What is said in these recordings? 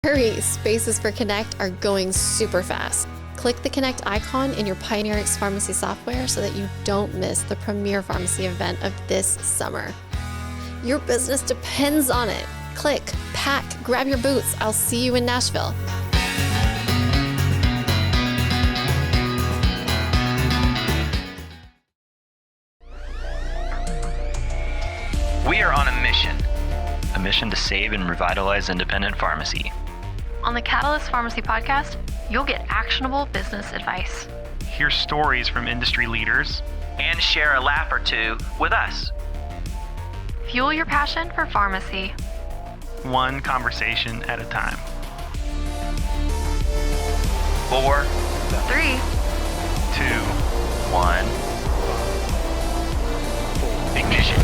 Hurry, spaces for Connect are going super fast. Click the Connect icon in your Pioneer X Pharmacy software so that you don't miss the premier pharmacy event of this summer. Your business depends on it. Click, pack, grab your boots. I'll see you in Nashville. We are on a mission to save and revitalize independent pharmacy. On the Catalyst Pharmacy podcast, you'll get actionable business advice. Hear stories from industry leaders. And share a laugh or two with us. Fuel your passion for pharmacy. One conversation at a time. 4, 3, 2, 1. Ignition.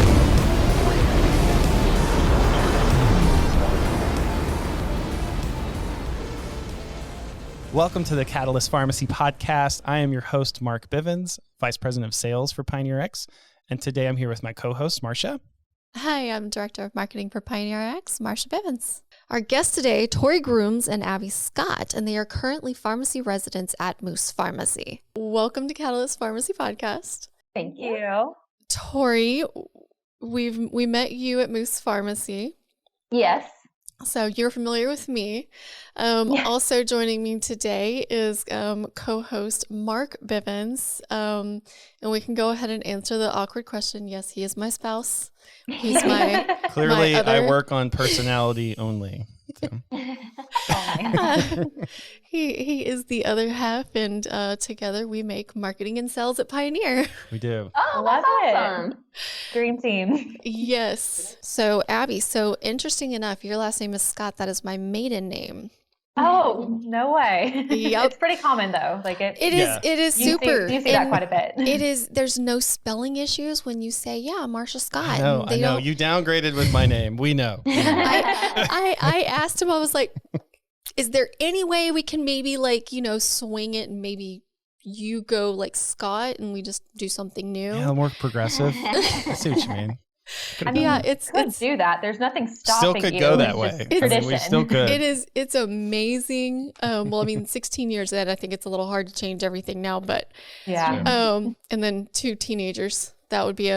Welcome to the Catalyst Pharmacy Podcast. I am your host, Mark Bivins, Vice President of Sales for Pioneer X. And today I'm here with my co-host, Marsha. Hi, I'm Director of Marketing for Pioneer X, Marsha Bivins. Our guests today, Tory Grooms and Abi Scott, and they are currently pharmacy residents at Moose Pharmacy. Welcome to Catalyst Pharmacy Podcast. Thank you. Tory, we met you at Moose Pharmacy. Yes. So you're familiar with me. Yes. Also joining me today is co-host Mark Bivins. And we can go ahead and answer the awkward question. Yes, he is my spouse. He's my Clearly, my other... I work on personality only. So. He is the other half, and together we make marketing and sales at Pioneer. We do. Oh, that's awesome. Dream team. Yes. So Abi, so interesting enough, your last name is Scott. That is my maiden name. Oh, no way. Yep. It's pretty common though. Like it is super. You see that quite a bit. It is. There's no spelling issues when you say, yeah, Marsha Scott. I know. You downgraded with my name. We know. I asked him, I was like, is there any way we can maybe swing it and maybe you go like Scott and we just do something new? Yeah, more progressive. I see what you mean. It's do that. There's nothing stopping still could you. go that It's way. just tradition. We still could. It's amazing. 16 years in, I think it's a little hard to change everything now, but yeah. And then 2 teenagers. That would be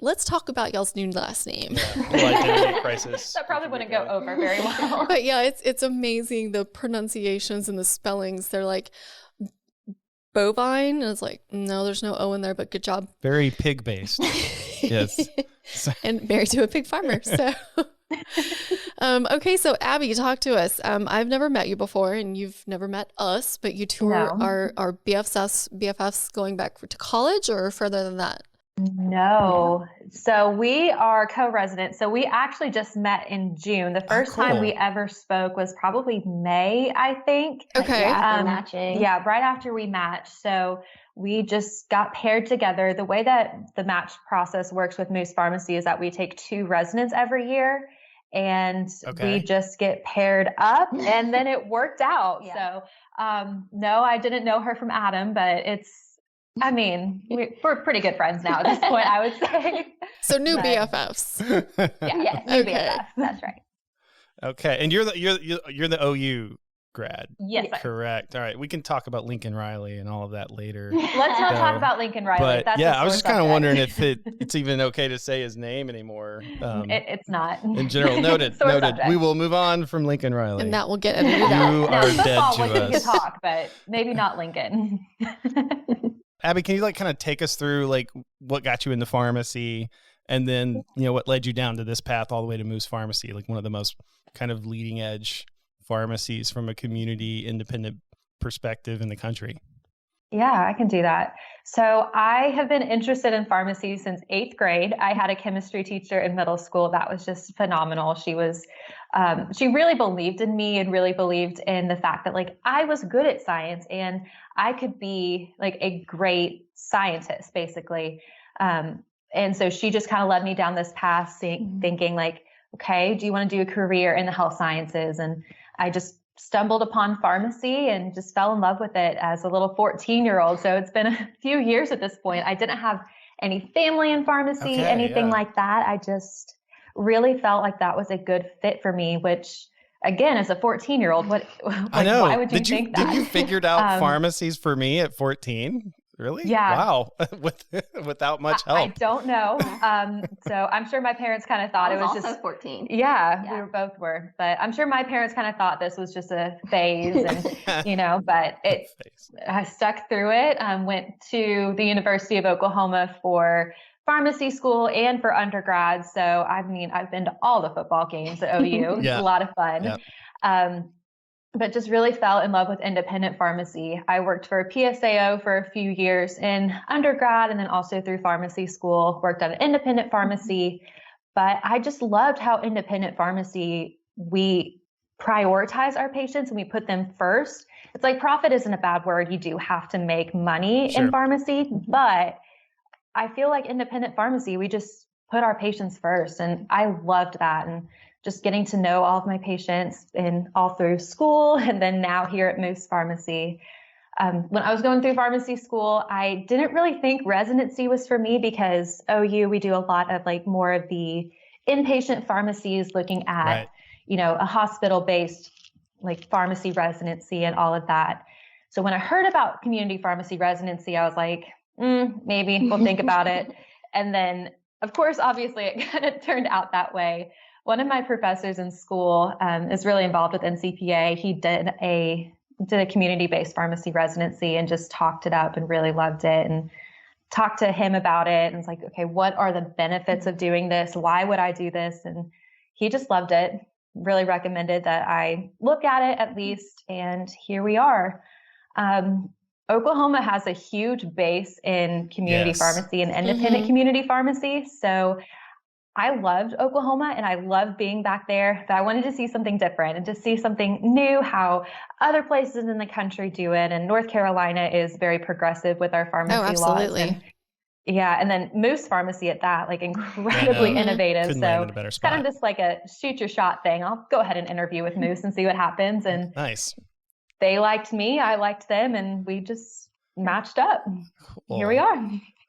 let's talk about y'all's new last name. Yeah. Identity crisis. That probably wouldn't go over very well. But yeah, it's amazing, the pronunciations and the spellings. They're like bovine, and it's like, no, there's no O in there, but good job. Very pig-based. Yes. And married to a pig farmer. So, okay. So Abi, talk to us. I've never met you before, and you've never met us, but you two are BFFs going back to college or further than that? No. So we are co-residents. So we actually just met in June. The first time we ever spoke was probably May, I think. Okay. After matching. Yeah, right after we matched. So we just got paired together. The way that the match process works with Moose Pharmacy is that we take 2 residents every year, and we just get paired up, and then it worked out. Yeah. So no, I didn't know her from Adam, but we're pretty good friends now at this point, I would say. So new BFFs. Yes, new BFFs. That's right. Okay, and you're the OU grad. Yes, sir. Correct. All right, we can talk about Lincoln Riley and all of that later. Let's not talk about Lincoln Riley. But I was just kind of wondering if it's even okay to say his name anymore. It's not. In general, noted. Subject. We will move on from Lincoln Riley. And that will get edited out. You are dead to us. We can talk, but maybe not Lincoln. Abi, can you kind of take us through what got you into pharmacy, and then what led you down to this path all the way to Moose Pharmacy, like one of the most kind of leading edge pharmacies from a community independent perspective in the country? Yeah, I can do that. So I have been interested in pharmacy since 8th grade. I had a chemistry teacher in middle school that was just phenomenal. She was, she really believed in me and really believed in the fact that I was good at science and I could be a great scientist, basically. And so she just kind of led me down this path, thinking okay, do you want to do a career in the health sciences? And I just stumbled upon pharmacy and just fell in love with it as a little 14-year-old. So it's been a few years at this point. I didn't have any family in pharmacy, anything like that. I just really felt like that was a good fit for me, which again, as a 14-year-old, I know. why would you think that? Did you figured out pharmacies for me at 14? Really? Yeah. Wow. Without much help. I don't know. So I'm sure my parents kind of thought I it was also just 14. Yeah, we both were. But I'm sure my parents kind of thought this was just a phase and, but I stuck through it. Went to the University of Oklahoma for pharmacy school and for undergrad. So, I mean, I've been to all the football games at OU. It's a lot of fun. Yep. But just really fell in love with independent pharmacy. I worked for a PSAO for a few years in undergrad and then also through pharmacy school, worked at an independent pharmacy. But I just loved how independent pharmacy, we prioritize our patients and we put them first. It's like profit isn't a bad word. You do have to make money in pharmacy, but I feel like independent pharmacy, we just put our patients first. And I loved that. And just getting to know all of my patients and all through school. And then now here at Moose Pharmacy. When I was going through pharmacy school, I didn't really think residency was for me because OU, we do a lot of like more of the inpatient pharmacies looking at, a hospital-based like pharmacy residency and all of that. So when I heard about community pharmacy residency, I was like, maybe we'll think about it. And then, of course, obviously it kind of turned out that way. One of my professors in school is really involved with NCPA. He did a community-based pharmacy residency and just talked it up and really loved it and talked to him about it. And it's like, okay, what are the benefits of doing this? Why would I do this? And he just loved it, really recommended that I look at it at least. And here we are. Oklahoma has a huge base in community pharmacy and independent community pharmacy. So I loved Oklahoma and I loved being back there, but I wanted to see something different and to see something new, how other places in the country do it. And North Carolina is very progressive with our pharmacy laws. And then Moose Pharmacy at that, like incredibly innovative. Couldn't so land in a better spot. kind of just like a shoot your shot thing. I'll go ahead and interview with Moose and see what happens. And nice. They liked me, I liked them, and we just matched up. Cool. Here we are.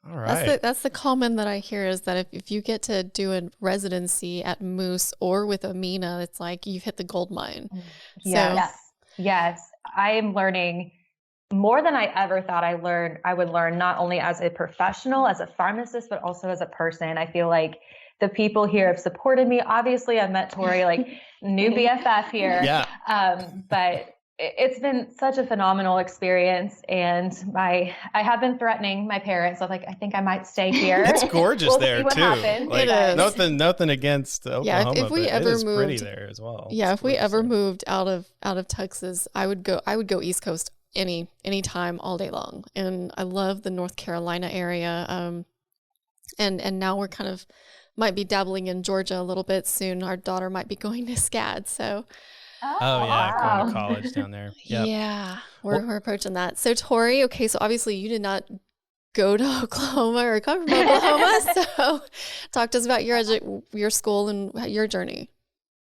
All right. That's the comment that I hear is that if you get to do a residency at Moose or with Amina, it's like you've hit the gold mine. Yes. I am learning more than I ever thought I would learn, not only as a professional, as a pharmacist, but also as a person. I feel like the people here have supported me. Obviously, I've met Tory, like new BFF here. But it's been such a phenomenal experience, and I have been threatening my parents. I'm like, I think I might stay here. It's gorgeous there too. Like, it is. Nothing against Oklahoma, if we but ever it is moved, pretty there as well. Yeah, it's if we ever moved out of Texas, I would go East Coast any time all day long. And I love the North Carolina area. And now we're kind of might be dabbling in Georgia a little bit soon. Our daughter might be going to SCAD, so. Going to college down there. Yep. Yeah, we're approaching that. So Tory, okay, so obviously you did not go to Oklahoma or come from Oklahoma. So talk to us about your school and your journey.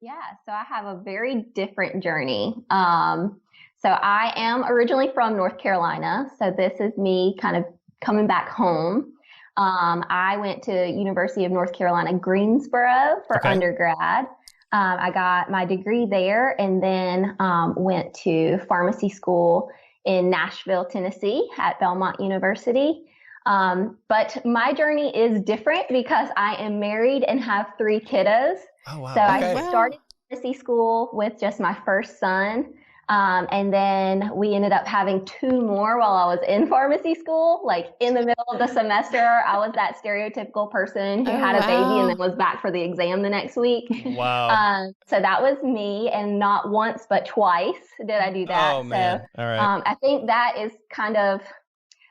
Yeah, so I have a very different journey. So I am originally from North Carolina. So this is me kind of coming back home. I went to University of North Carolina, Greensboro for undergrad. I got my degree there and then went to pharmacy school in Nashville, Tennessee at Belmont University. But my journey is different because I am married and have 3 kiddos. Oh, wow. So I started pharmacy school with just my first son. And then we ended up having 2 more while I was in pharmacy school. Like in the middle of the semester, I was that stereotypical person who had a baby and then was back for the exam the next week. Wow. So that was me, and not once, but twice did I do that. Oh, man. So, all right. I think that is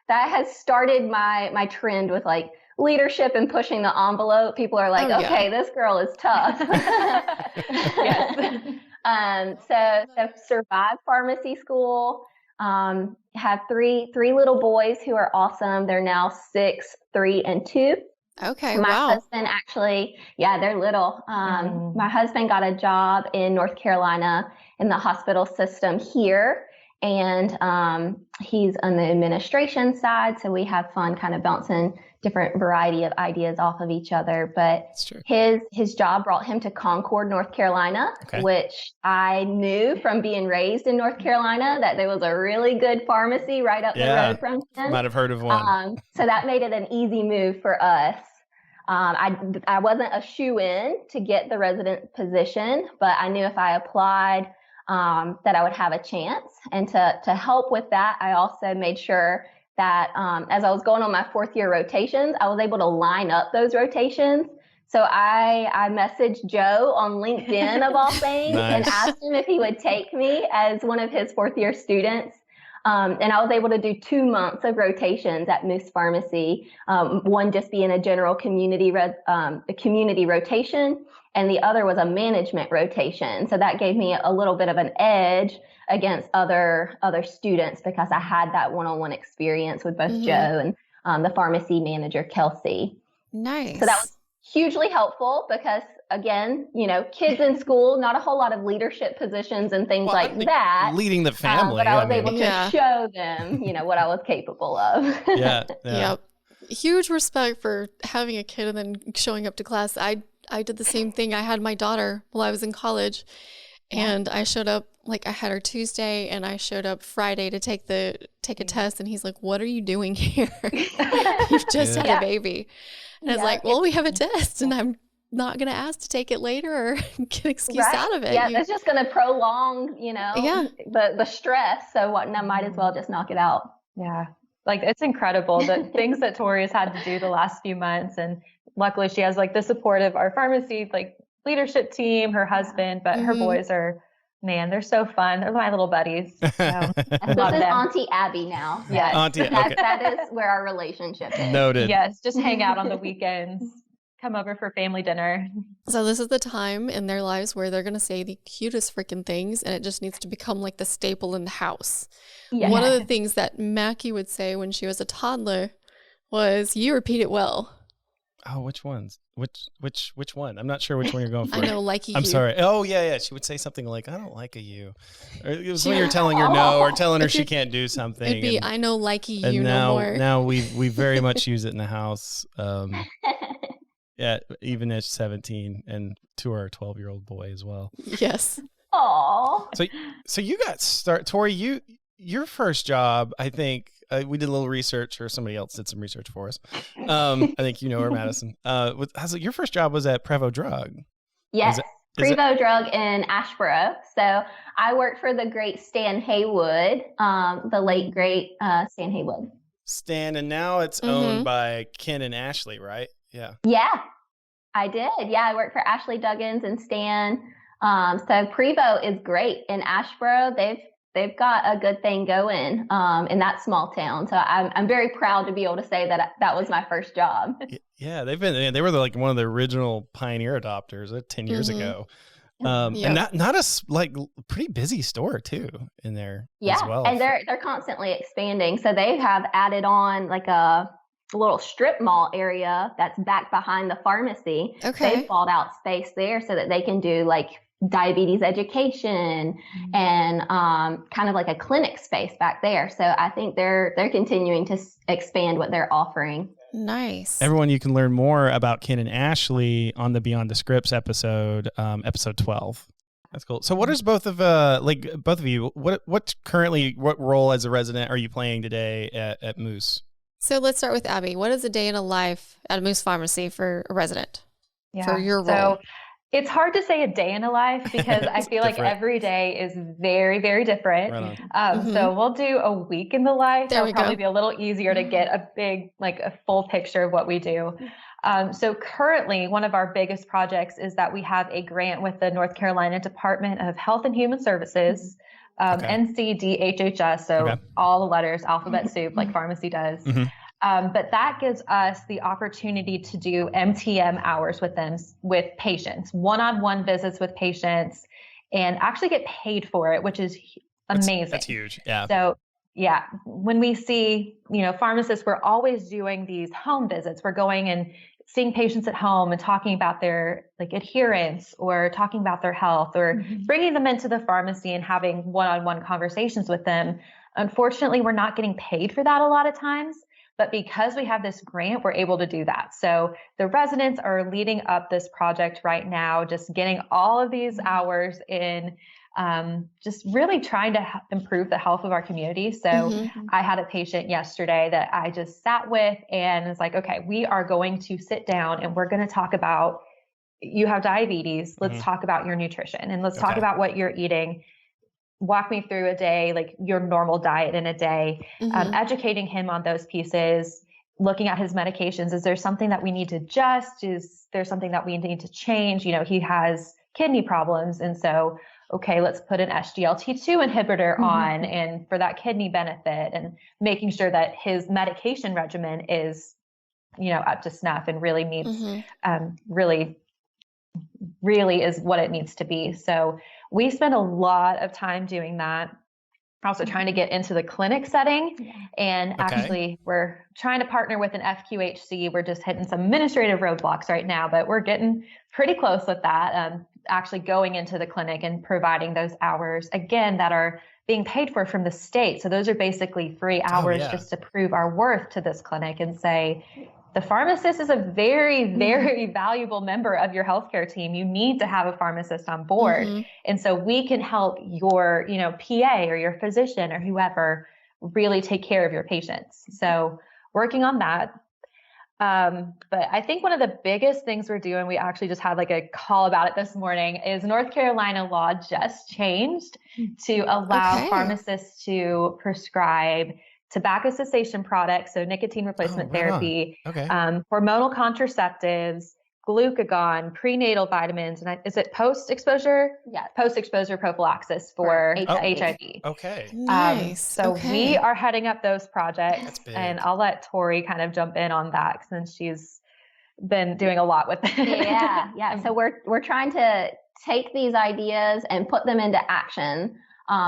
that has started my trend with like leadership and pushing the envelope. People are like, okay, this girl is tough. So survived pharmacy school, have three little boys who are awesome. They're now 6, 3, and 2. Okay. My husband actually, they're little. My husband got a job in North Carolina in the hospital system here. And he's on the administration side, so we have fun kind of bouncing different variety of ideas off of each other. But his job brought him to Concord, North Carolina, which I knew from being raised in North Carolina that there was a really good pharmacy right up the road from him. Might have heard of one. So that made it an easy move for us. I wasn't a shoo-in to get the resident position, but I knew if I applied that I would have a chance. And to help with that, I also made sure that as I was going on my fourth year rotations, I was able to line up those rotations. So I messaged Joe on LinkedIn of all things and asked him if he would take me as one of his fourth year students. And I was able to do 2 months of rotations at Moose Pharmacy, one just being a general community rotation, and the other was a management rotation. So that gave me a little bit of an edge against other students because I had that one-on-one experience with both Joe and the pharmacy manager, Kelsey. Nice. So that was hugely helpful because, again, kids in school, not a whole lot of leadership positions and things like that. Leading the family. But I was able to show them, what I was capable of. Yep. Huge respect for having a kid and then showing up to class. I did the same thing. I had my daughter while I was in college, and I showed up, I had her Tuesday, and I showed up Friday to take a test, and he's like, "What are you doing here? You've just had a baby." And I was like, "Well, we have a test, and I'm not going to ask to take it later or get an excuse out of it." Yeah, that's just going to prolong, the stress. So I might as well just knock it out. Yeah. It's incredible the things that Tory has had to do the last few months. And luckily she has the support of our pharmacy, leadership team, her husband, but her boys are, man, they're so fun. They're my little buddies. So, this is Auntie Abby now. Yes. That is where our relationship is. Noted. Yes. Just hang out on the weekends. Come over for family dinner. So this is the time in their lives where they're going to say the cutest freaking things, and it just needs to become the staple in the house. Yeah. One of the things that Mackie would say when she was a toddler was, "You repeat it well." Oh, which ones? Which one? I'm not sure which one you're going for. I know, like you. I'm sorry. Oh, yeah. She would say something like, "I don't like a you." Or it was when you're telling her no, or telling her she can't do something. It'd be, "I know, like you no more." Now we very much use it in the house. Yeah, even at 17, and to our 12-year-old boy as well. Yes. Aww. So you got Tory, your first job, I think, we did a little research, or somebody else did some research for us. I think her, Madison. Your first job was at Prevo Drug. Yes, Prevo Drug in Ashboro. So I worked for the great Stan Haywood, the late great Stan Haywood. Stan, and now it's owned by Ken and Ashley, right? Yeah. Yeah, I did. Yeah, I worked for Ashley Duggins and Stan. So Prevo is great in Ashboro. They've got a good thing going in that small town. So I'm very proud to be able to say that was my first job. Yeah, they were one of the original pioneer adopters 10 years ago. And not a pretty busy store too in there as well. And they're constantly expanding. So they have added on a little strip mall area that's back behind the pharmacy. Okay. They've bought out space there so that they can do diabetes education and kind of a clinic space back there. So I think they're continuing to expand what they're offering. Nice. Everyone, you can learn more about Ken and Ashley on the Beyond the Scripts episode, episode 12. That's cool. So what is both of you, what role as a resident are you playing today at Moose? So let's start with Abby. What is a day in a life at a Moose Pharmacy for a resident? For your role? So it's hard to say a day in a life because I feel like every day is very, very different. Right So we'll do a week in the life. That'll probably be a little easier to get a big, a full picture of what we do. So currently, one of our biggest projects is that we have a grant with the North Carolina Department of Health and Human Services, NCDHHS, so all the letters, alphabet soup, like pharmacy does. But that gives us the opportunity to do MTM hours with them, with patients, one-on-one visits with patients, and actually get paid for it, which is amazing. That's huge. Yeah. So yeah, when we see, pharmacists, we're always doing these home visits. We're going and seeing patients at home and talking about their like adherence or talking about their health or bringing them into the pharmacy and having one-on-one conversations with them. Unfortunately, we're not getting paid for that a lot of times, but because we have this grant, we're able to do that. So the residents are leading up this project right now, just getting all of these hours in, just really trying to improve the health of our community. So I had a patient yesterday that I just sat with and was like, okay, we are going to sit down and we're going to talk about, you have diabetes. Let's talk about your nutrition and let's talk about what you're eating. Walk me through a day, like your normal diet in a day, educating him on those pieces, looking at his medications. Is there something that we need to adjust? Is there something that we need to change? You know, he has kidney problems. And so, okay, let's put an SGLT2 inhibitor on and for that kidney benefit, and making sure that his medication regimen is, you know, up to snuff and really meets, really is what it needs to be. So we spend a lot of time doing that. Also trying to get into the clinic setting. And actually we're trying to partner with an FQHC. We're just hitting some administrative roadblocks right now, but we're getting pretty close with that. Actually going into the clinic and providing those hours again that are being paid for from the state. So those are basically free hours just to prove our worth to this clinic and say, the pharmacist is a very, very valuable member of your healthcare team. You need to have a pharmacist on board. And so we can help your, you know, PA or your physician or whoever really take care of your patients. So working on that. But I think one of the biggest things we're doing, we actually just had like a call about it this morning, is North Carolina law just changed to allow pharmacists to prescribe tobacco cessation products, so nicotine replacement therapy, hormonal contraceptives, glucagon, prenatal vitamins, and is it post-exposure? Yeah, post-exposure prophylaxis for HIV. Okay. Nice. So we are heading up those projects, and I'll let Tory kind of jump in on that since she's been doing a lot with it. Yeah. So we're trying to take these ideas and put them into action.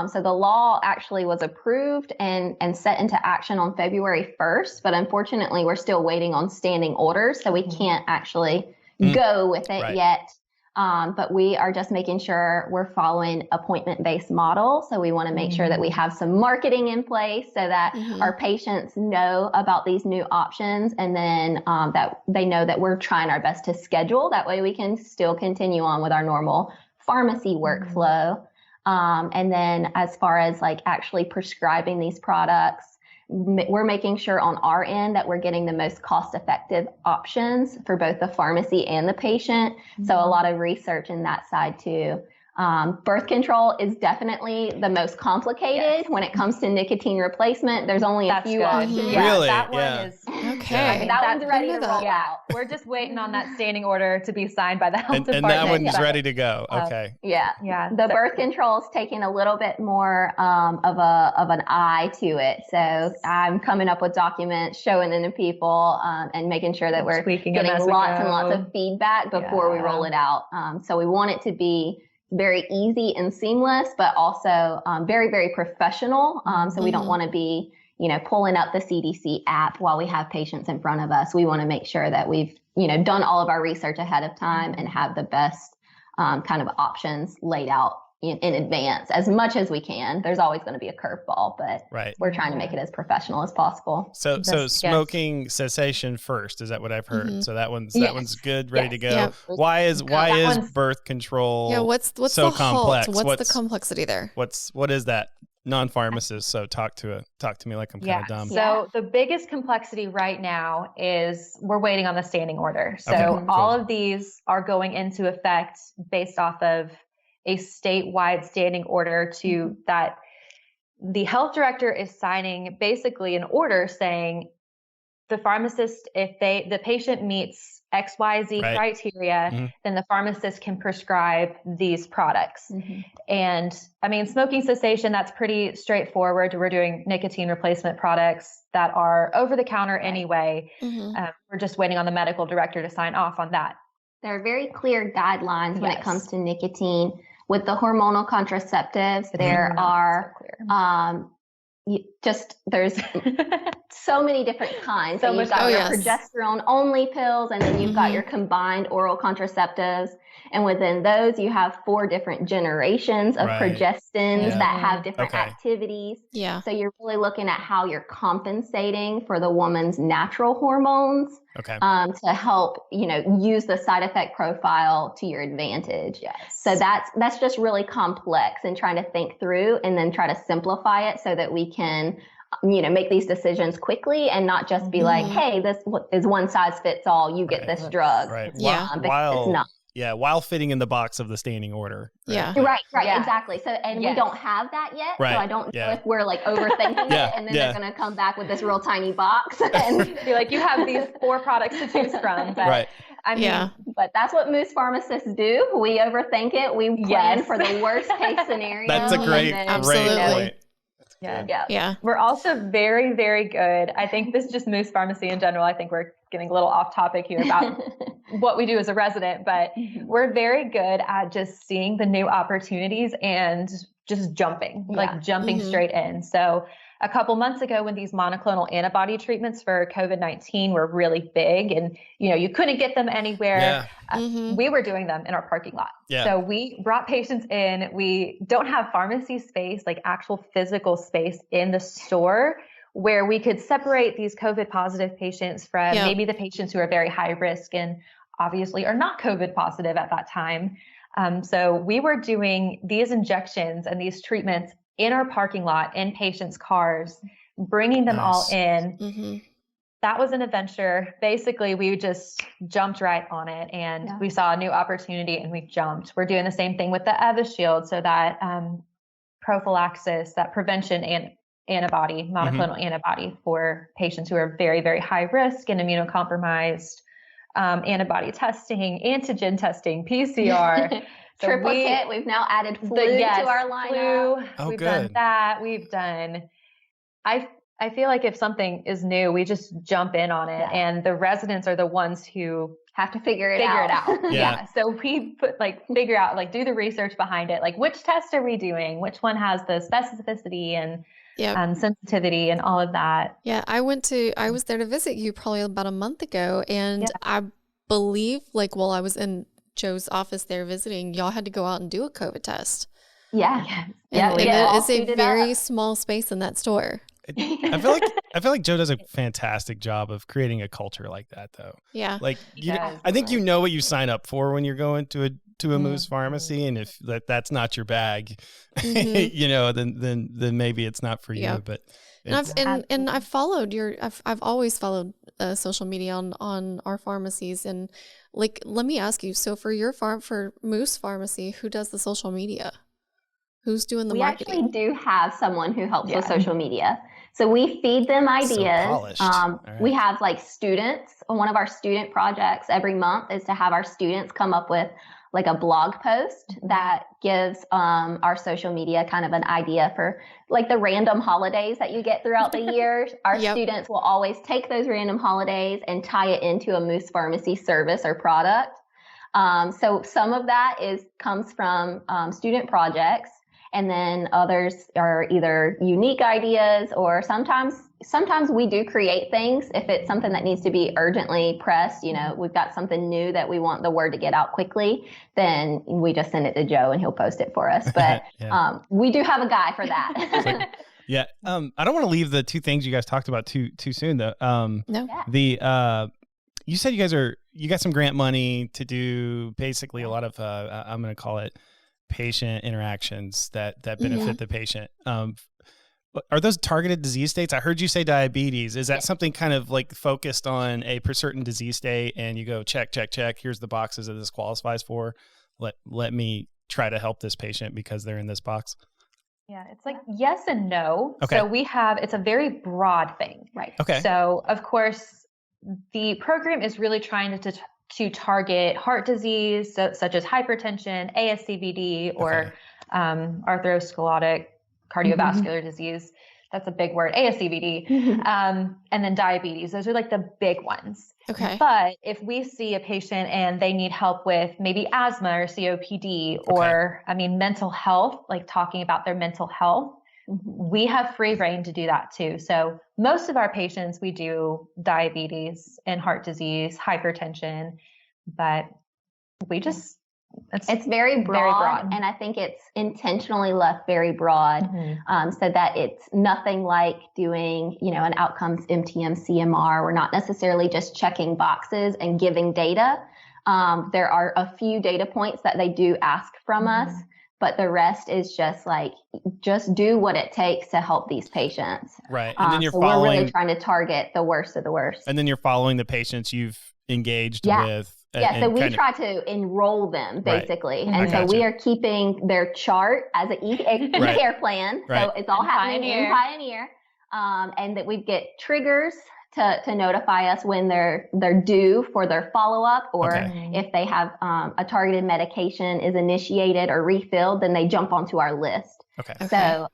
So the law actually was approved and set into action on February 1st, but unfortunately we're still waiting on standing orders. So we can't actually go with it yet. But we are just making sure we're following appointment-based model. So we want to make sure that we have some marketing in place so that our patients know about these new options, and then that they know that we're trying our best to schedule. That way we can still continue on with our normal pharmacy workflow. And then as far as like actually prescribing these products, we're making sure on our end that we're getting the most cost-effective options for both the pharmacy and the patient. So a lot of research in that side too. Birth control is definitely the most complicated when it comes to nicotine replacement. There's only a few options. Really? That one is that one's ready to roll out. We're just waiting on that standing order to be signed by the health department. And that one's ready to go. Okay. The birth control is taking a little bit more of an eye to it. So I'm coming up with documents, showing them to people, and making sure that we're getting lots and lots of feedback before we roll it out. So we want it to be very easy and seamless, but also very, very professional. So we don't want to be, pulling up the CDC app while we have patients in front of us. We want to make sure that we've, done all of our research ahead of time and have the best kind of options laid out in advance as much as we can. There's always going to be a curveball, but we're trying to make it as professional as possible. So smoking cessation first, is that what I've heard? So that one's good, ready to go. Yeah. Why is birth control what's so the complex? Halt? What's the complexity there? What is that? Non-pharmacist, so talk to me like I'm kind of dumb. So the biggest complexity right now is we're waiting on the standing order. So all of these are going into effect based off of a statewide standing order to that the health director is signing basically an order saying the pharmacist, if the patient meets XYZ criteria, then the pharmacist can prescribe these products. And I mean, smoking cessation, that's pretty straightforward. We're doing nicotine replacement products that are over the counter anyway. We're just waiting on the medical director to sign off on that. There are very clear guidelines when it comes to nicotine. With the hormonal contraceptives, there are there's so many different kinds. So you've got Oh, your yes. progesterone only pills, and then you've got your combined oral contraceptives. And within those, you have 4 different generations of Right. progestins Yeah. that have different Okay. activities. Yeah. So you're really looking at how you're compensating for the woman's natural hormones Okay. to help, use the side effect profile to your advantage. Yes. So that's just really complex, and trying to think through and then try to simplify it so that we can, make these decisions quickly and not just be like, hey, this is one size fits all. You get this drug. Right. Yeah. Because it's not. Yeah, while fitting in the box of the standing order. Yeah. Right, Yeah. exactly. So, and we don't have that yet. Right. So I don't know Yeah. if we're like overthinking Yeah. it, and then Yeah. they're going to come back with this real tiny box and Be like, you have these 4 products to choose from. But, Right. I mean, Yeah. But that's what most pharmacists do. We overthink it. We plan for the worst case scenario. That's a great, and then, Absolutely. great point. yeah. Yeah. We're also very, very good. I think this is just Moose Pharmacy in general. I think we're getting a little off topic here about what we do as a resident, but we're very good at just seeing the new opportunities and just jumping straight in. So a couple months ago, when these monoclonal antibody treatments for COVID-19 were really big and, you couldn't get them anywhere, we were doing them in our parking lot. Yeah. So we brought patients in. We don't have pharmacy space, like actual physical space in the store, where we could separate these COVID positive patients from maybe the patients who are very high risk and obviously are not COVID positive at that time. So we were doing these injections and these treatments in our parking lot, in patients' cars, bringing them all in. That was an adventure. Basically, we just jumped right on it, and we saw a new opportunity and we jumped. We're doing the same thing with the Evishield, so that prophylaxis, that prevention and antibody, monoclonal antibody for patients who are very, very high risk and immunocompromised, antibody testing, antigen testing, PCR. Triplicate. We've now added flu to our lineup. Oh, We've good. done that. We've done, I feel like if something is new, we just jump in on it, and the residents are the ones who have to figure it out. Yeah. So we figure out, do the research behind it. Like, which test are we doing? Which one has the specificity and sensitivity and all of that? Yeah. I was there to visit you probably about a month ago, and I believe while I was in Joe's office there visiting, y'all had to go out and do a COVID test. Yeah. And it's a very small space in that store. I feel like Joe does a fantastic job of creating a culture like that, though. Yeah. I think you know what you sign up for when you're going to a Moose Pharmacy, and if that's not your bag, then maybe it's not for you. But and I've followed I've always followed social media on our pharmacies, and let me ask you, so for Moose Pharmacy, who does the social media? Who's doing the marketing? We actually do have someone who helps with social media. So we feed them ideas. Right. We have students. One of our student projects every month is to have our students come up with a blog post that gives our social media kind of an idea for the random holidays that you get throughout the year. Our students will always take those random holidays and tie it into a Moose Pharmacy service or product. So some of that comes from student projects. And then others are either unique ideas, or sometimes we do create things. If it's something that needs to be urgently pressed, we've got something new that we want the word to get out quickly, then we just send it to Joe and he'll post it for us. But we do have a guy for that. I don't want to leave the 2 things you guys talked about too soon, though. No. You said you got some grant money to do basically a lot of I'm going to call it patient interactions that benefit the patient. Are those targeted disease states? I heard you say diabetes. Is that something kind of focused on a certain disease state, and you go check, here's the boxes that this qualifies for. Let me try to help this patient because they're in this box? Yeah, it's yes and no. Okay. So it's a very broad thing. Right. Okay. So of course, the program is really trying to target heart disease, such as hypertension, ASCVD, or atherosclerotic cardiovascular disease. That's a big word, ASCVD. And then diabetes. Those are the big ones. Okay. But if we see a patient and they need help with maybe asthma or COPD or, mental health, talking about their mental health, we have free reign to do that too. So most of our patients, we do diabetes and heart disease, hypertension, but we just, it's very broad, and I think it's intentionally left very broad, so that it's nothing like doing, an outcomes MTM CMR. We're not necessarily just checking boxes and giving data. There are a few data points that they do ask from us, but the rest is just do what it takes to help these patients. Right. And then we're really trying to target the worst of the worst. And then you're following the patients you've engaged with. So we try to enroll them basically. Right. And so we are keeping their chart as a care plan. Right. So it's all happening in Pioneer. And that we get triggers to notify us when they're due for their follow-up, or if they have a targeted medication is initiated or refilled, then they jump onto our list. So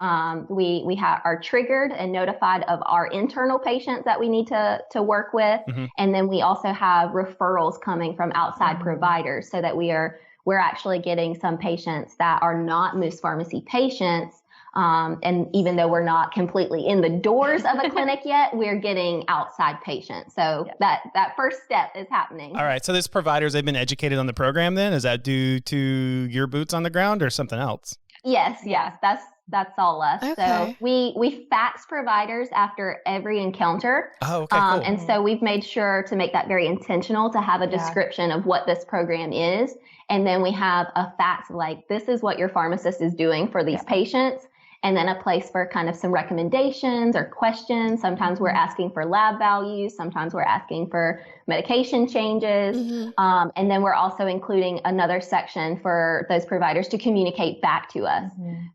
we are triggered and notified of our internal patients that we need to work with. And then we also have referrals coming from outside providers, so that we're actually getting some patients that are not Moose Pharmacy patients. And even though we're not completely in the doors of a clinic yet, we're getting outside patients. So that first step is happening. All right. So these providers, they've been educated on the program then? Is that due to your boots on the ground or something else? Yes. That's all us. Okay. So we fax providers after every encounter. Oh, okay, cool. And so we've made sure to make that very intentional, to have a description of what this program is. And then we have a fax this is what your pharmacist is doing for these patients. And then a place for kind of some recommendations or questions. Sometimes we're asking for lab values. Sometimes we're asking for medication changes. And then we're also including another section for those providers to communicate back to us.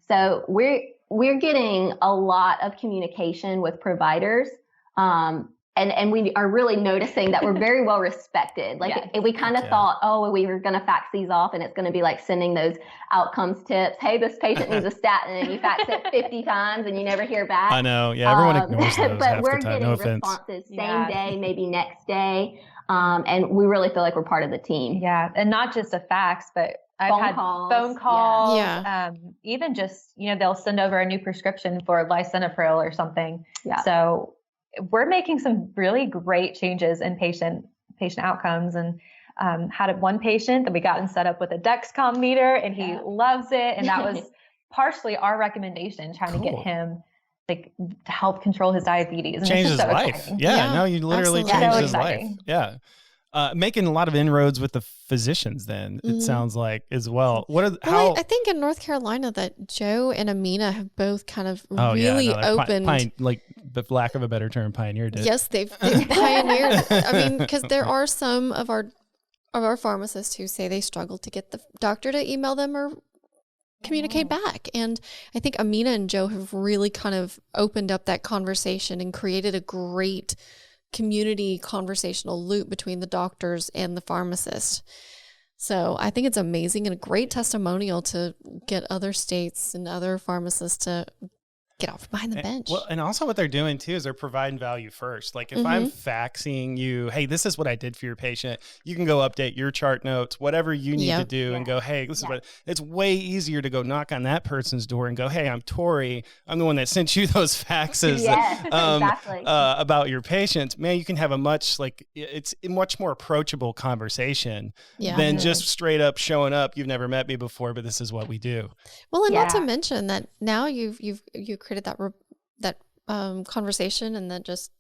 So we're getting a lot of communication with providers. And we are really noticing that we're very well respected. We kind of thought, we were going to fax these off, and it's going to be like sending those outcomes tips. Hey, this patient needs a statin, and you fax it 50 times and you never hear back. I know. Yeah, everyone ignores those but half we're the time. getting No offense. responses same day, maybe next day. And we really feel like we're part of the team. Yeah. And not just a fax, but I've had phone calls. Even just, they'll send over a new prescription for lisinopril or something. So we're making some really great changes in patient outcomes, and had one patient that we got him set up with a Dexcom meter, and he loves it. And that was partially our recommendation, trying to get him to help control his diabetes. And change his life. Exciting. No, you literally changed his life. Yeah. Making a lot of inroads with the physicians then, it sounds like, as well. I think in North Carolina that Joe and Amina have both kind of really opened. But lack of a better term, pioneered it. Yes, they've pioneered. I mean, because there are some of our pharmacists who say they struggle to get the doctor to email them or communicate back. And I think Amina and Joe have really kind of opened up that conversation and created a great community conversational loop between the doctors and the pharmacist. So I think it's amazing and a great testimonial to get other states and other pharmacists to get off behind the bench. Well, and also what they're doing too is they're providing value first. Like if I'm faxing you, hey, this is what I did for your patient, you can go update your chart notes, whatever you need to do, and go, hey, this is what. It's way easier to go knock on that person's door and go, hey, I'm Tory. I'm the one that sent you those faxes about your patient. Man, you can have it's a much more approachable conversation than just straight up showing up. You've never met me before, but this is what we do. Well, and not to mention that now you've created that conversation and then just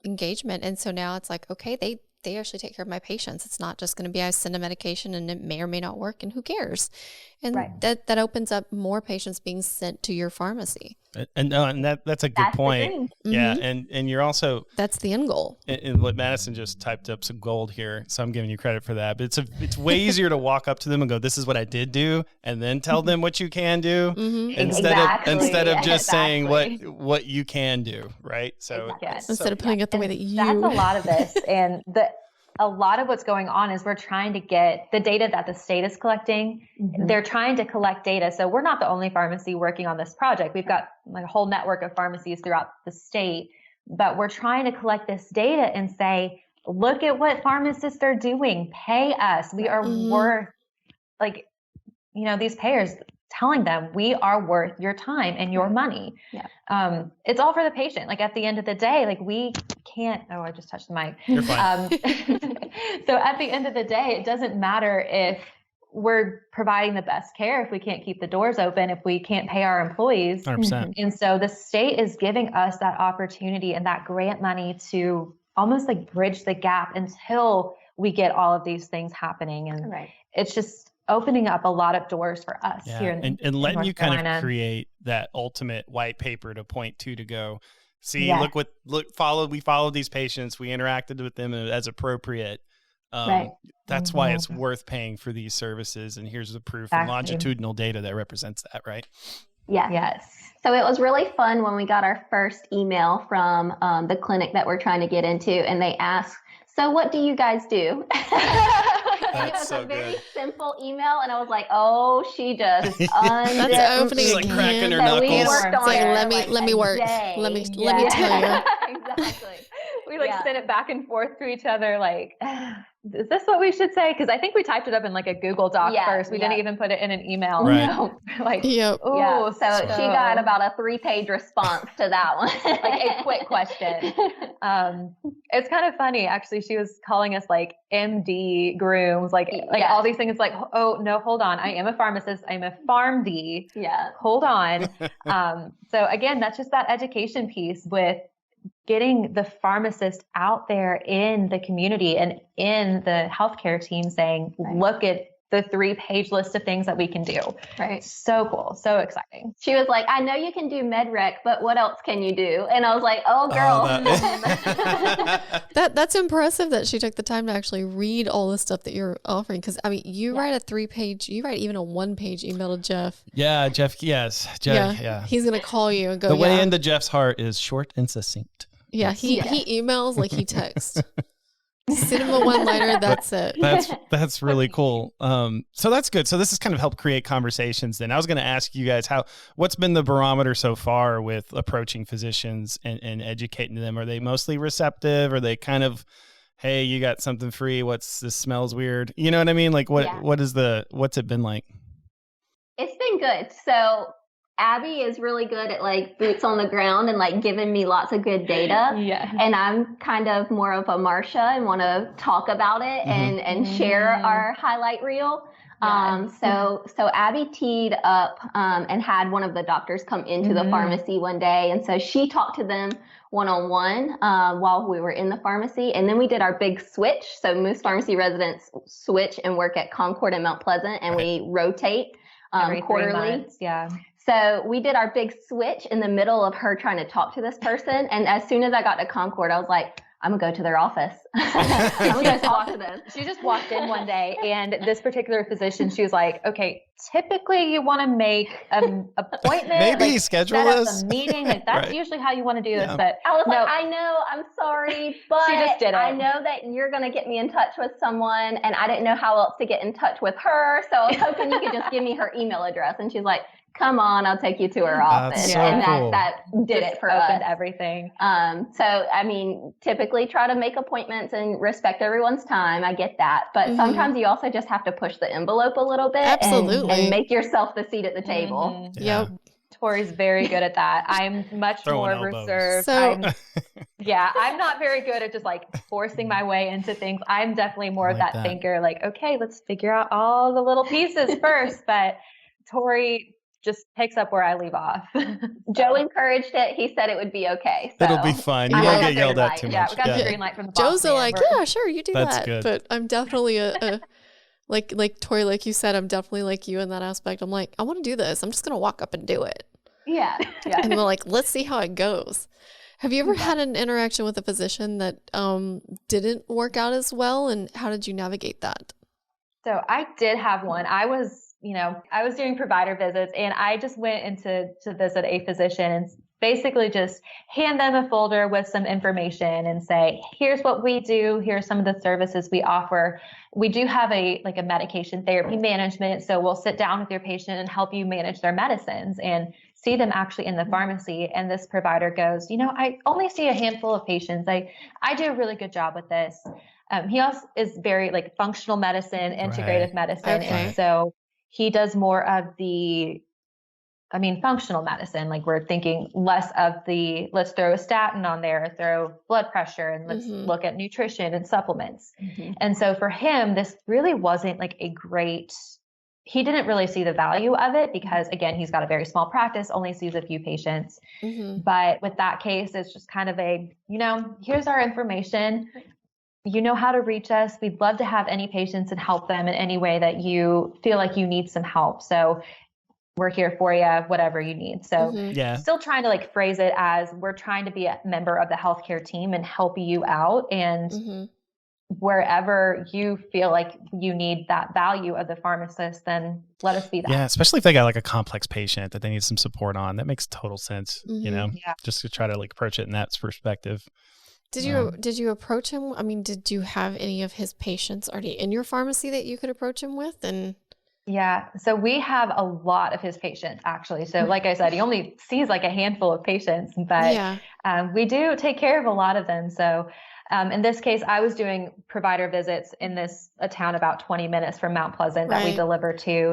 engagement, and so now it's like, okay, they actually take care of my patients. It's not just going to be I send a medication and it may or may not work, and who cares? And that opens up more patients being sent to your pharmacy. And that's a good point. Yeah, and you're also that's the end goal. And Madison just typed up some gold here, so I'm giving you credit for that. But it's way easier to walk up to them and go, "This is what I did do," and then tell them what you can do instead of just saying what you can do, right? So instead of putting it the way that you. That's a lot of this, and a lot of what's going on is we're trying to get the data that the state is collecting. They're trying to collect data. So we're not the only pharmacy working on this project. We've got a whole network of pharmacies throughout the state, but we're trying to collect this data and say, look at what pharmacists are doing. Pay us. We are worth, these payers telling them we are worth your time and your money. Yeah. It's all for the patient. Like at the end of the day, like we can't, I just touched the mic. You're fine. So at the end of the day, it doesn't matter if we're providing the best care if we can't keep the doors open, if we can't pay our employees. 100%. And so the state is giving us that opportunity and that grant money to almost like bridge the gap until we get all of these things happening. And it's just opening up a lot of doors for us here in and letting North you kind Carolina. of create that ultimate white paper to point to go, see, Yeah. we followed these patients, we interacted with them as appropriate. Right. That's why it's worth paying for these services. And here's the proof and longitudinal data that represents that, right? Yeah. Yes. So it was really fun when we got our first email from the clinic that we're trying to get into, and they asked, so what do you guys do? And it was a very simple email, and I was like, oh, she just That's opening She's like cracking her knuckles. We worked on It's like, it let me work. day. Let me tell you. Exactly. We sent it back and forth to each other like, is this what we should say? Because I think we typed it up in like a Google Doc first. We didn't even put it in an email. Right. No. Like, Yep. oh, so she got about a 3-page response to that one. like a quick question. It's kind of funny, actually. She was calling us like MD grooms, like all these things. Like, oh no, hold on. I am a pharmacist. I'm a PharmD. Yeah. Hold on. So again, that's just that education piece with getting the pharmacist out there in the community and in the healthcare team saying, look at the 3-page list of things that we can do. Right. So cool. So exciting. She was like, I know you can do med rec, but what else can you do? And I was like, oh, girl. That's impressive that she took the time to actually read all the stuff that you're offering. Because, I mean, you write a 3-page, you write even a 1-page email to Jeff. Yeah, Jeff. Yes. Jeff, yeah. He's going to call you and go, the way into Jeff's heart is short and succinct. Yeah. He emails like he texts. Send him a 1-liner. That's it. That's really cool. So that's good. So this has kind of helped create conversations. Then I was going to ask you guys what's been the barometer so far with approaching physicians and educating them? Are they mostly receptive? Are they kind of, hey, you got something free? This smells weird? You know what I mean? Like what's it been like? It's been good. So Abby is really good at like boots on the ground and like giving me lots of good data. Yeah. And I'm kind of more of a Marsha and want to talk about it and share our highlight reel. So Abby teed up and had one of the doctors come into the pharmacy one day. And so she talked to them one-on-one while we were in the pharmacy. And then we did our big switch. So Moose Pharmacy residents switch and work at Concord and Mount Pleasant, and we rotate every quarterly. 3 months. Yeah. So we did our big switch in the middle of her trying to talk to this person. And as soon as I got to Concord, I was like, I'm going to go to their office. I'm going to talk to them. She just walked in one day, and this particular physician, she was like, okay, typically you want to make an appointment. Maybe like, schedule set up this. A meeting. Like, that's usually how you want to do this. But I was no, like, I know, I'm sorry, but she just did it. I know that you're going to get me in touch with someone, and I didn't know how else to get in touch with her. So I was hoping you could just give me her email address. And she's like, come on, I'll take you to her office. So and cool. that did just it for opened us. everything. So, I mean, typically try to make appointments and respect everyone's time. I get that. But sometimes you also just have to push the envelope a little bit. Absolutely. And make yourself the seat at the table. Yep. Tori's very good at that. I'm much Throwing more elbows. reserved. So- I'm not very good at just like forcing my way into things. I'm definitely more of like that that. thinker, like, okay, let's figure out all the little pieces first. But Tori just picks up where I leave off. Joe encouraged it. He said it would be okay. So. It'll be fun. You I won't got get the yelled green at light. too much. Yeah, we got the green light from the boss Joe's man. like, We're- yeah, sure, you do That's that. good. But I'm definitely a like Tori, like you said, I'm definitely like you in that aspect. I'm like, I want to do this. I'm just gonna walk up and do it. Yeah. And we're like, let's see how it goes. Have you ever had an interaction with a physician that didn't work out as well, and how did you navigate that? So I did have one. I was doing provider visits, and I just went into to visit a physician and basically just hand them a folder with some information and say, here's what we do. Here's some of the services we offer. We do have a medication therapy management. So we'll sit down with your patient and help you manage their medicines and see them actually in the pharmacy. And this provider goes, I only see a handful of patients. I do a really good job with this. He also is very functional medicine, integrative medicine. Okay. And so he does more of functional medicine. Like we're thinking less of let's throw a statin on there, throw blood pressure, and let's look at nutrition and supplements. And so for him, this really wasn't like he didn't really see the value of it because, again, he's got a very small practice, only sees a few patients. But with that case, it's just kind of here's our information. You know how to reach us. We'd love to have any patients and help them in any way that you feel like you need some help. So we're here for you, whatever you need. So still trying to like phrase it as we're trying to be a member of the healthcare team and help you out. And wherever you feel like you need that value of the pharmacist, then let us be that. Yeah, especially if they got like a complex patient that they need some support on. That makes total sense, just to try to like approach it in that perspective. Did you approach him? I mean, did you have any of his patients already in your pharmacy that you could approach him with? And yeah, so we have a lot of his patients actually. So like I said, he only sees like a handful of patients, but we do take care of a lot of them. So in this case, I was doing provider visits in a town about 20 minutes from Mount Pleasant that we deliver to.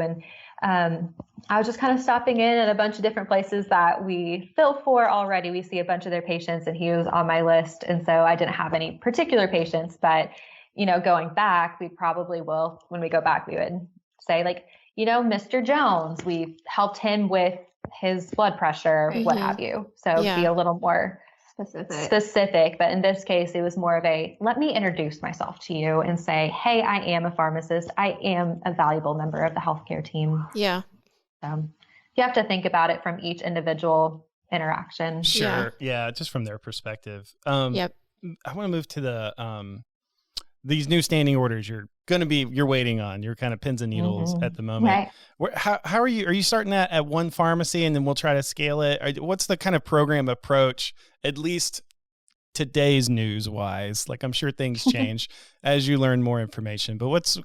And I was just kind of stopping in at a bunch of different places that we fill for already. We see a bunch of their patients and he was on my list. And so I didn't have any particular patients, but, going back, we probably will, when we go back, we would say like, Mr. Jones, we've helped him with his blood pressure, what have you. So be a little more specific. But in this case, it was more of let me introduce myself to you and say, hey, I am a pharmacist. I am a valuable member of the healthcare team. Yeah. You have to think about it from each individual interaction. Sure. Yeah. Just from their perspective. I want to move to these new standing orders you're waiting on. You're kind of pins and needles at the moment. Right. How are you starting that at one pharmacy and then we'll try to scale it? What's the kind of program approach, at least today's news wise? Like I'm sure things change as you learn more information, but what's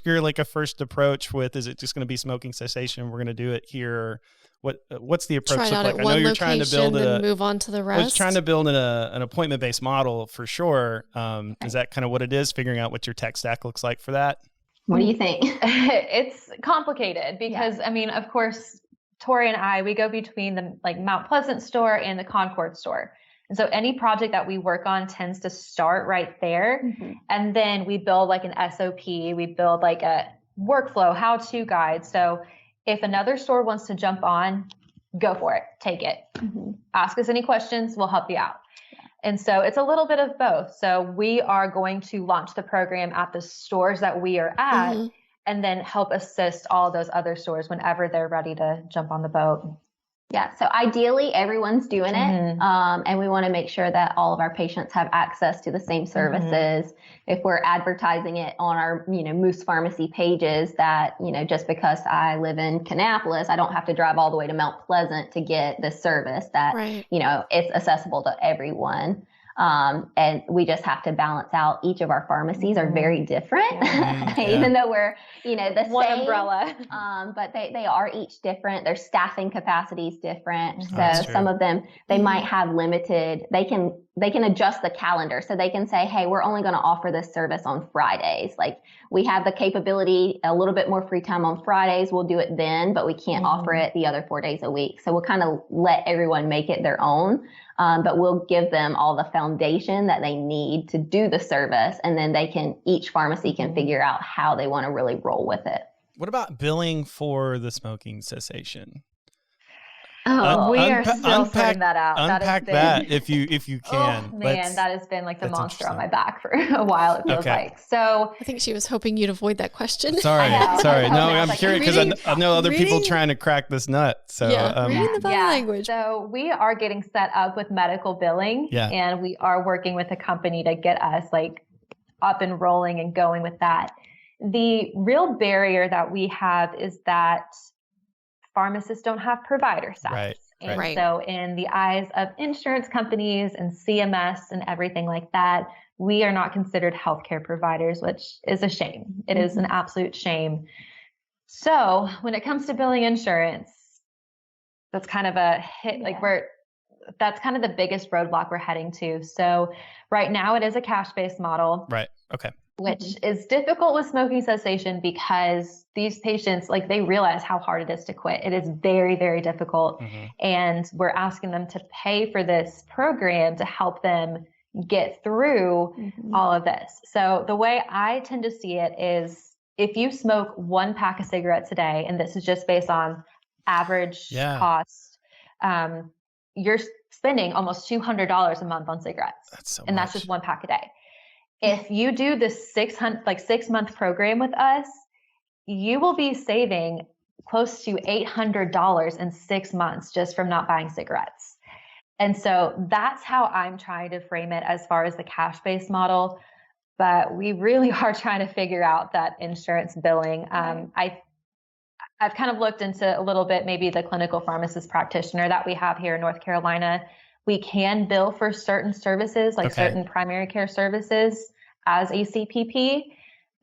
your like a first approach with, is it just going to be smoking cessation? We're going to do it here. What's the approach look like? I know you're trying to build it, move on to the rest. I was trying to build an appointment-based model for sure. Is that kind of what it is? Figuring out what your tech stack looks like for that? What do you think? It's complicated because of course, Tory and I, we go between the like Mount Pleasant store and the Concord store. And so any project that we work on tends to start right there. And then we build like an SOP, we build like a workflow, how-to guide. So if another store wants to jump on, go for it, take it. Ask us any questions, we'll help you out. And so it's a little bit of both. So we are going to launch the program at the stores that we are at and then help assist all those other stores whenever they're ready to jump on the boat. Yeah. So ideally everyone's doing it. And we want to make sure that all of our patients have access to the same services. If we're advertising it on our, Moose Pharmacy pages that, just because I live in Kannapolis, I don't have to drive all the way to Mount Pleasant to get this service that, it's accessible to everyone. And we just have to balance out. Each of our pharmacies are very different, even though we're, the one same umbrella. But they are each different. Their staffing capacity is different. So some of them, they might have limited, they can adjust the calendar. So they can say, hey, we're only going to offer this service on Fridays. Like we have the capability, a little bit more free time on Fridays. We'll do it then, but we can't offer it the other 4 days a week. So we'll kind of let everyone make it their own. But we'll give them all the foundation that they need to do the service. And then each pharmacy can figure out how they want to really roll with it. What about billing for the smoking cessation? We are still sorting that out. Unpack that if you can. Oh man, that has been like the monster on my back for a while, it feels like. So I think she was hoping you'd avoid that question. Sorry. No, I'm curious because I know other people trying to crack this nut. So reading the body language. So we are getting set up with medical billing and we are working with a company to get us like up and rolling and going with that. The real barrier that we have is that pharmacists don't have provider status. And so in the eyes of insurance companies and CMS and everything like that, we are not considered healthcare providers, which is a shame. It is an absolute shame. So when it comes to billing insurance, that's kind of a hit, that's kind of the biggest roadblock we're heading to. So right now it is a cash-based model. Right. Okay. which is difficult with smoking cessation because these patients, like, they realize how hard it is to quit. It is very, very difficult. And we're asking them to pay for this program to help them get through all of this. So the way I tend to see it is if you smoke 1 pack of cigarettes a day, and this is just based on average cost, you're spending almost $200 a month on cigarettes. That's so and much. That's just 1 pack a day. If you do this 6-month program with us, you will be saving close to $800 in 6 months just from not buying cigarettes. And so that's how I'm trying to frame it as far as the cash-based model. But we really are trying to figure out that insurance billing. I've kind of looked into a little bit, maybe the clinical pharmacist practitioner that we have here in North Carolina. We can bill for certain services, like certain primary care services as a CPP,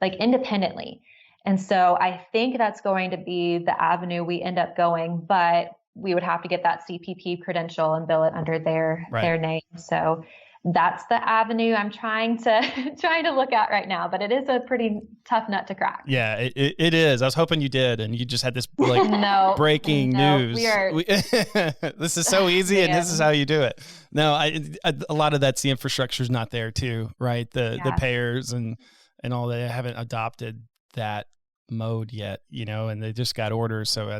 like independently. And so I think that's going to be the avenue we end up going, but we would have to get that CPP credential and bill it under their name. So that's the avenue I'm trying to look at right now, but it is a pretty tough nut to crack. Yeah, it is. I was hoping you did, and you just had this like breaking news. This is so easy, and this is how you do it. No, a lot of that's the infrastructure is not there too, right? The payers and all that haven't adopted that mode yet, and they just got orders, so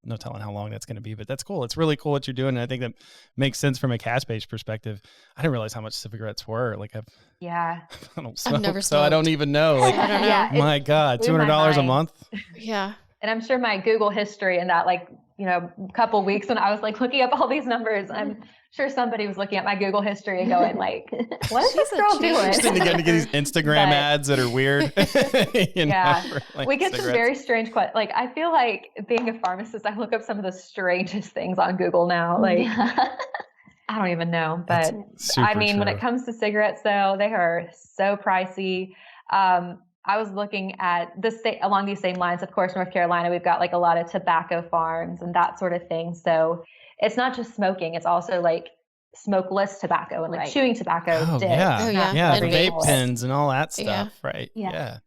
no telling how long that's going to be, but that's cool. It's really cool what you're doing. And I think that makes sense from a cash-based perspective. I didn't realize how much cigarettes were. Like I don't smoke, I've never smoked, so I don't even know. Like, I don't know. Yeah, my God, $200 a month. Yeah. And I'm sure my Google history in that, couple weeks when I was looking up all these numbers, I'm sure somebody was looking at my Google history and going what is this girl doing? Just to get these Instagram ads that are weird. We get some very strange questions. Like, I feel like being a pharmacist, I look up some of the strangest things on Google now. Like, I don't even know. But I mean, when it comes to cigarettes, though, they are so pricey. I was looking at along these same lines. Of course, North Carolina, we've got a lot of tobacco farms and that sort of thing. So it's not just smoking; it's also like smokeless tobacco and chewing tobacco. And vape pens and all that stuff, right? Yeah.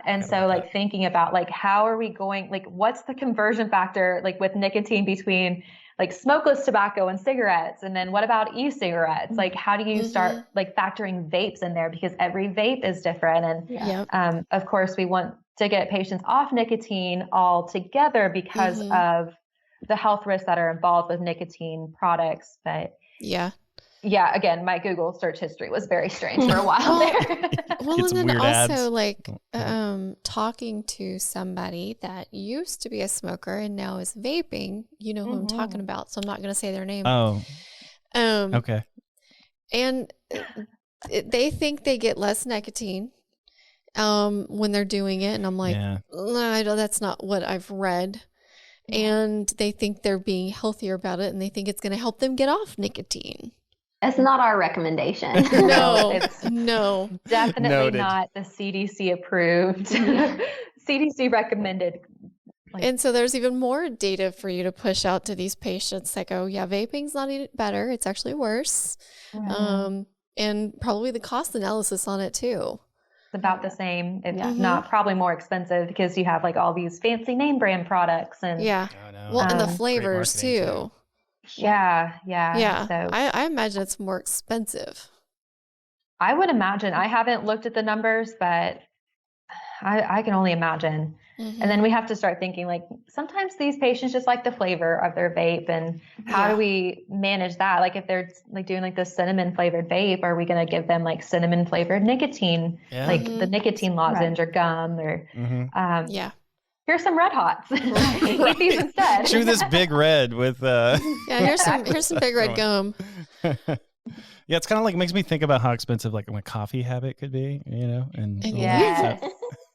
And so thinking about how are we going? What's the conversion factor with nicotine between smokeless tobacco and cigarettes? And then what about e-cigarettes? How do you start factoring vapes in there? Because every vape is different. And of course, we want to get patients off nicotine altogether because of the health risks that are involved with nicotine products. But again, my Google search history was very strange for a while there. Well, and then also talking to somebody that used to be a smoker and now is vaping, you know who I'm talking about. So I'm not going to say their name. Oh, okay. And they think they get less nicotine when they're doing it. And I'm like, no, that's not what I've read. And they think they're being healthier about it, and they think it's going to help them get off nicotine. That's not our recommendation. No, definitely Noted. Not the CDC approved, CDC recommended. And so there's even more data for you to push out to these patients that go, vaping's not even better. It's actually worse. And probably the cost analysis on it too. It's about the same, if not probably more expensive, because you have all these fancy name brand products and and the flavors too. Yeah. So I imagine it's more expensive. I would imagine. I haven't looked at the numbers, but I can only imagine. And then we have to start thinking sometimes these patients just like the flavor of their vape, and how do we manage that? If they're doing this cinnamon flavored vape, are we going to give them cinnamon flavored nicotine, the nicotine lozenge or gum or here's some Red Hots. Eat these instead. Chew this Big Red with here's some Big Red gum. Yeah, it's kind of makes me think about how expensive my coffee habit could be, and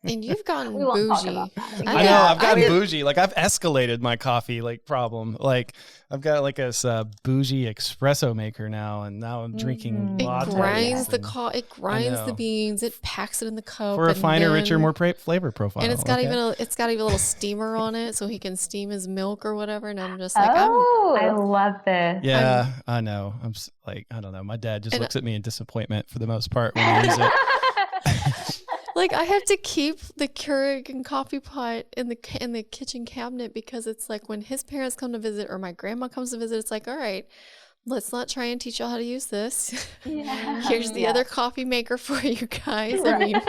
And you've gotten we won't bougie. talk about that. I know, I've gotten bougie. I've escalated my coffee problem. I've got a bougie espresso maker now, and now I'm drinking It lattes. grinds it grinds the beans, it packs it in the cup for a finer, richer, more flavor profile. And it's got even a little steamer on it, so he can steam his milk or whatever. And I'm just I love this. Yeah, I know. I'm I don't know. My dad just looks at me in disappointment for the most part when I use it. Like I have to keep the Keurig and coffee pot in the kitchen cabinet because it's like when his parents come to visit or my grandma comes to visit, it's like, all right, let's not try and teach y'all how to use this. Yeah. Here's the other coffee maker for you guys. I mean,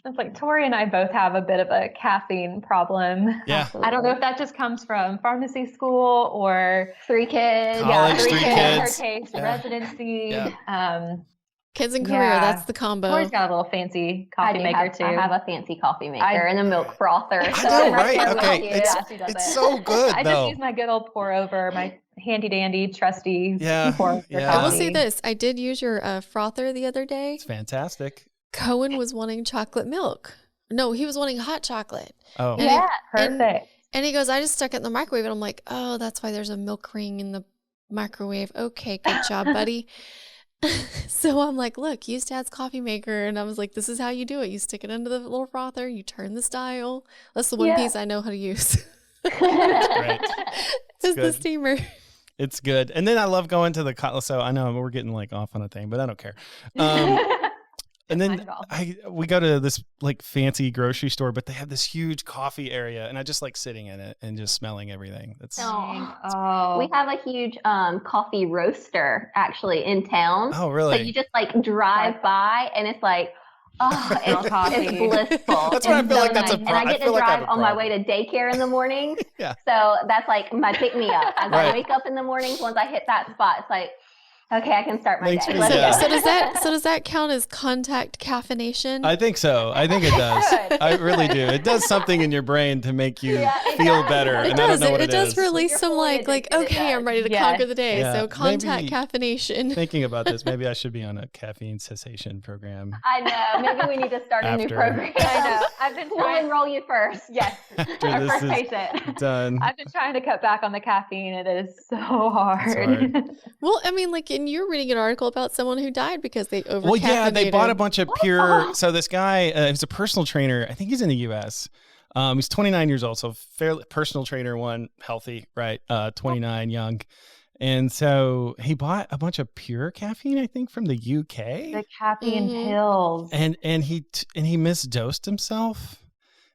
it's like Tory and I both have a bit of a caffeine problem. Yeah. I don't know if that just comes from pharmacy school or 3 kids. College, 3 in kids. her case, Yeah. residency. kids and career, Yeah. that's the combo. Tory's got a little fancy coffee maker too. I have a fancy coffee maker and a milk frother. I know, right? there with Okay. you. It's, Yeah, she does it's it. so good, I though. just use my good old pour over, my handy dandy trusty Yeah, pour over yeah. I will coffee. say this. I did use your frother the other day. It's fantastic. Cohen was wanting chocolate milk. No, he was wanting hot chocolate. Oh, And Yeah, and- perfect. And he goes, I just stuck it in the microwave. And I'm like, oh, that's why there's a milk ring in the microwave. Okay, good job, buddy. So I'm like, look, use Dad's coffee maker. And I was like, this is how you do it. You stick it into the little frother, you turn this dial. That's the one Yeah. piece I know how to use. right. It's the good. steamer. It's good. And then I love going to the so I know we're getting like off on a thing, but I don't care. And Not then at all. we go to this like fancy grocery store, but they have this huge coffee area, and I just like sitting in it and just smelling everything. That's Oh, We have a huge coffee roaster actually in town. oh really? So you just like drive by and it's like, oh, it's blissful. That's what I It's feel so like that's a nice. pro- And I I get feel to like I have drive a on my problem. way to daycare in the morning. Yeah. So that's like my pick me up. As Right. I wake up in the mornings, once I hit that spot, it's like, okay, I can start my Makes day. me Let's sad. go. So does that count as contact caffeination? I think so. I think it does. Good. I really do. It does something in your brain to make you Yeah, it feel does. better. It and I don't does. know what It does is. release You're some fully like addicted, it okay, I'm does. ready to Yes. conquer the day. Yeah, So contact maybe- caffeination. Thinking about this, maybe I should be on a caffeine cessation program. I know. Maybe we need to start a new After- program. I know. I've been We'll trying. enroll you first. Yes, After our this first is patient. done. I've been trying to cut back on the caffeine. It is so hard. Well, I mean, like, and you're reading an article about someone who died because they over. Well, yeah, they bought a bunch of pure. So this guy, he's a personal trainer. I think he's in the U.S. He's 29 years old, so fairly personal trainer, one healthy, right? 29, young, and so he bought a bunch of pure caffeine, I think, from the UK, The caffeine Mhm. pills. and he misdosed himself,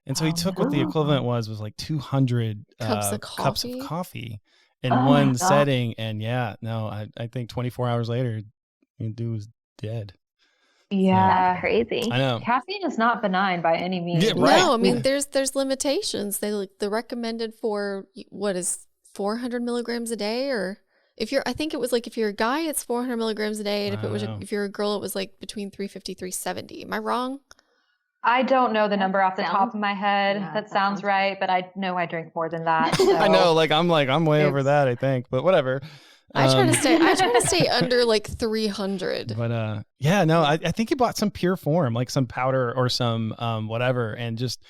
and so he Oh, took what the no. equivalent was like 200 Cups of cups of coffee? coffee in Oh my one God. setting, and yeah, no, I think 24 hours later, the dude was dead. Yeah. That's crazy. I know. Caffeine is not benign by any means. Yeah, right. No, I mean, Yeah. there's limitations. The recommended for what is 400 milligrams a day, or if you're, I think it was like if you're a guy, it's 400 milligrams a day, and if it was Wow. if you're a girl, it was like between 350, 370. Am I wrong? I don't know the number off the top Sounds- of my head. yeah, that that sounds sounds right, but I know I drink more than that. I so- know, I'm way over It's- that, I think, but whatever. I try Um, to stay under like 300. But yeah, no, I think he bought some pure form, like some powder or some whatever, and just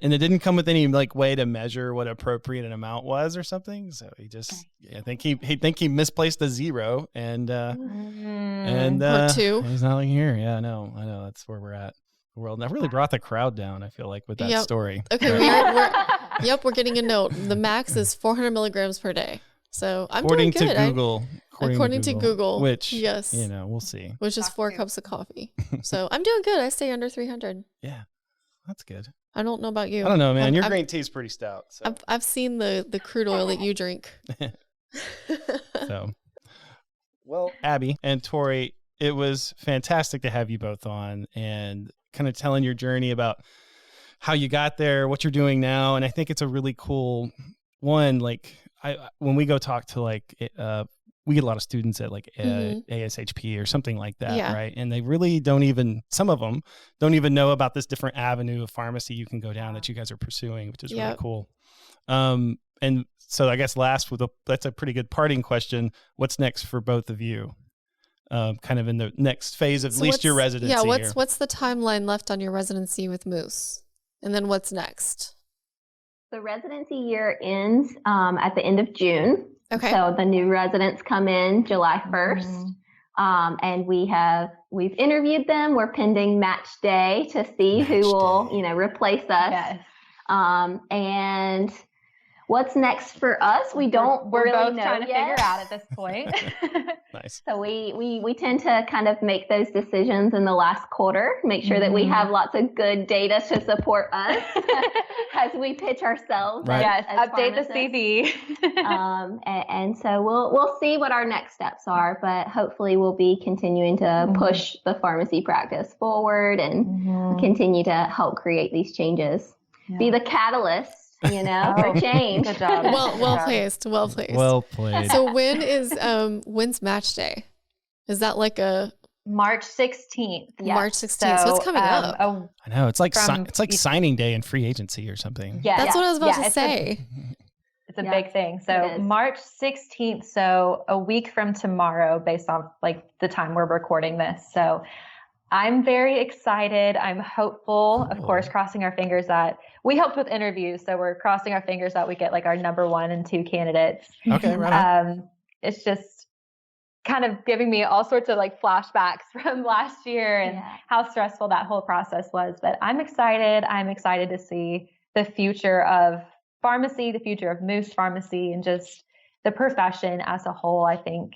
and it didn't come with any like way to measure what appropriate an amount was or something. So he just, I think he misplaced the zero, and Mm. Or two. he's not like here. Yeah, I know, that's where we're at. The world. That really brought the crowd down. I feel like with that Yep. story. Okay, we're getting a note. The max is 400 milligrams per day. So I'm According doing to good. Google. According to Google, which yes. we'll see. Which is 4 cups of coffee. So I'm doing good. I stay under 300. Yeah, that's good. I don't know about you. I don't know, man. Your I've- green tea's pretty stout. So. I've seen the crude oil that you drink. So, well, Abby and Tory, it was fantastic to have you both on and kind of telling your journey about how you got there, what you're doing now. And I think it's a really cool one. Like when we go talk to like, we get a lot of students at like Mhm. ASHP or something like that. Yeah. Right. And they really some of them don't even know about this different avenue of pharmacy you can go down that you guys are pursuing, which is really Yep. cool. And so I guess that's a pretty good parting question. What's next for both of you? Kind of in the next phase of at least your residency. Yeah, here. what's the timeline left on your residency with Moose? And then what's next? The residency year ends at the end of June. Okay. So the new residents come in July 1st. And we've interviewed them. We're pending match day to see who Match will, day. replace us. Yes. And what's next for us, we don't We're really both know trying to yet. figure out at this point. Nice. So we tend to kind of make those decisions in the last quarter, make sure that we have lots of good data to support us as we pitch ourselves. Right. Yes, as update the pharmacists. CV. And so we'll see what our next steps are, but hopefully we'll be continuing to push the pharmacy practice forward and continue to help create these changes. Be the catalyst, for change. Good job. Well placed. Well placed. Well played. So when's match day? Is that like a March 16th. Yeah. March 16th? So it's coming up. I know it's like from- signing day in free agency or something. Yeah, That's what I was about to it's say. It's a Yeah, big thing. it So is. March 16th, so a week from tomorrow, based on like the time we're recording this. So I'm very excited. I'm hopeful, of course, crossing our fingers that we helped with interviews. So we're crossing our fingers that we get like our number 1 and 2 candidates. Okay, right on. It's just kind of giving me all sorts of like flashbacks from last year and how stressful that whole process was. But I'm excited. I'm excited to see the future of pharmacy, the future of Moose Pharmacy, and just the profession as a whole. I think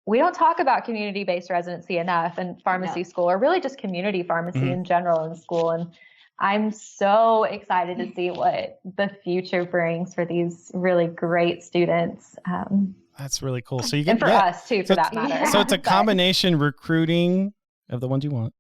we don't talk about community-based residency enough in pharmacy school, or really just community pharmacy in general in school. And I'm so excited to see what the future brings for these really great students. That's really cool. So you get And for us too, for that matter. So it's a combination recruiting of the ones you want.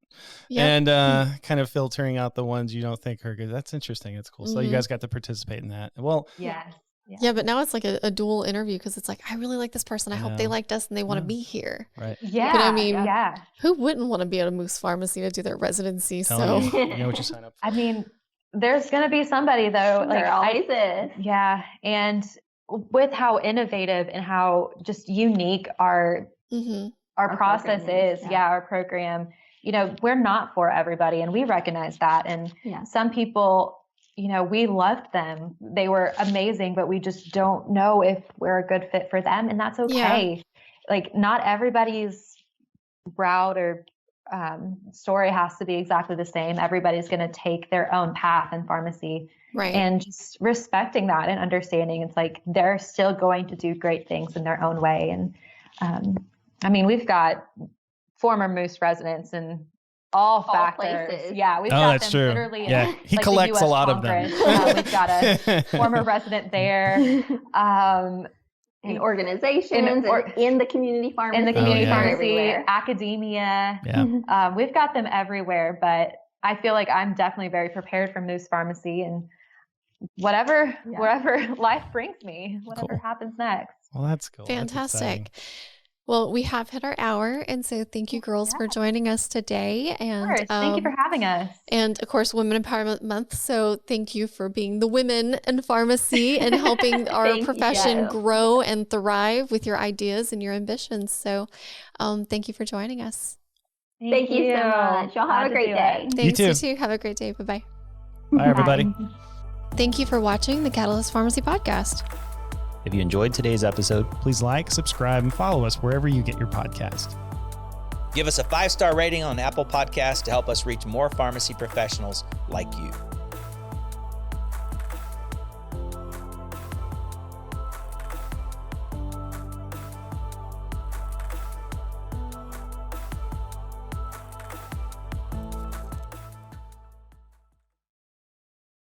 Yep. And kind of filtering out the ones you don't think are good. That's interesting. It's cool. So you guys got to participate in that. Well, Yes. Yeah, but now it's like a dual interview because it's like, I really like this person. I hope they liked us and they want to be here. right. Yeah. But I mean, yeah. Who wouldn't want to be at a Moose Pharmacy to do their residency? Telling So you know what you sign up for. I mean, there's going to be somebody though. Like There always is. Yeah. And with how innovative and how just unique our process program is. Our program, we're not for everybody, and we recognize that. And some people, we loved them. They were amazing, but we just don't know if we're a good fit for them. And that's okay. Yeah. Like not everybody's route or story has to be exactly the same. Everybody's going to take their own path in pharmacy. right. And just respecting that and understanding it's like they're still going to do great things in their own way. And I mean, we've got former Moose residents in all factors. places. Yeah, we've got that's them true. literally. Yeah, in, he like, collects the a US lot of them. Congress. We've got a former resident there. In organizations, in the community pharmacy. In the community yeah. pharmacy, everywhere. academia. Yeah. We've got them everywhere, but I feel like I'm definitely very prepared for Moose Pharmacy and wherever life brings me, whatever Cool. happens next. Well, that's cool. That's exciting. Fantastic. Well, we have hit our hour, and so thank you, girls, for joining us today. And Of course. Thank you for having us. And of course, Women Empowerment Month. So thank you for being the women in pharmacy and helping our Thank profession you. grow and thrive with your ideas and your ambitions. So thank you for joining us. Thank you so much. Y'all have a great day. Thanks, too. you too. Have a great day. Bye-bye. Bye, everybody. Thank you for watching the Catalyst Pharmacy Podcast. If you enjoyed today's episode, Please like, subscribe, and follow us wherever you get your podcast. Give us a 5-star rating on Apple Podcasts to help us reach more pharmacy professionals like you.